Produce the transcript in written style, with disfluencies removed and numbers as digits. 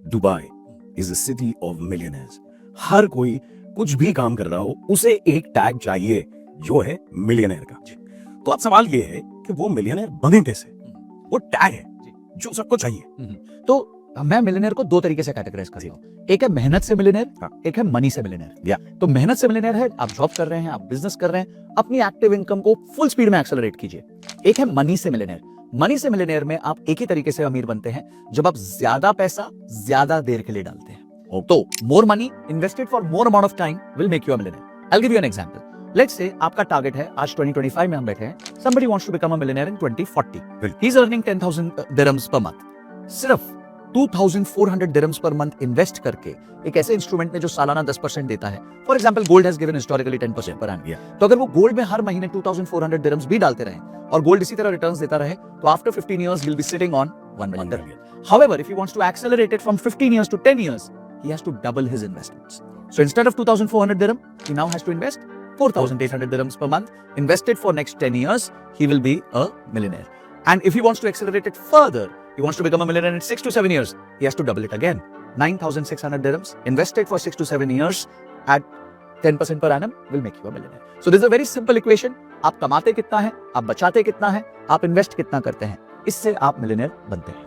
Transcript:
Dubai is a city of millionaires. हर कोई कुछ भी काम कर रहा हो उसे एक टैग चाहिए जो है मिलियनेयर का। तो अब सवाल ये है कि वो मिलियनेयर बने कैसे? वो टैग है जो सबको चाहिए। तो मैं मिलियनेयर को दो तरीके से कैटेगराइज करता हूँ। एक है मेहनत से मिलियनेयर, एक है मनी से मिलियनेयर। तो मेहनत से मिलियनेयर है आप जॉब कर रहे हैं, आप बिजनेस कर रहे हैं, अपनी एक्टिव इनकम को फुल स्पीड में एक्सेलरेट कीजिए। एक है मनी से मिलियनेयर। मनी से मिलियनेयर में आप एक ही तरीके से अमीर बनते हैं जब आप ज्यादा पैसा ज्यादा देर के लिए डालते हैं। तो more money invested for more amount of time will make you a millionaire. I will give you an example. Let's say आपका टारगेट है, आज 2025 में हम बैठे हैं, somebody wants to become a millionaire in 2040. He's earning 10,000 dirhams per month. सिर्फ 2,400 dirhams per month invest करके एक ऐसे इंस्ट्रूमेंट में जो सालाना 10% देता है। For example gold has given historically 10% per annum. तो अगर वो गोल्ड में हर महीने 2,400 dirhams भी डालते रहे और गोल्ड इसी तरह रिटर्न्स देता रहे, तो after 15 years he'll be sitting on 1 million dirham. However, if he wants to accelerate it from 15 years to 10 years, he has to double his investments. So instead of 2,400 dirham, he now has to invest 4,800 dirhams per month. Invested for next 10 years, he will be a millionaire. And if he wants to accelerate it further, he wants to become a millionaire in 6 to 7 years, he has to double it again. 9,600 dirhams invested for 6 to 7 years at 10% per annum will make you a millionaire. So this is a very simple equation. आप कमाते कितना है, आप बचाते कितना है, आप invest कितना करते हैं, इससे आप मिलियनेयर बनते हैं।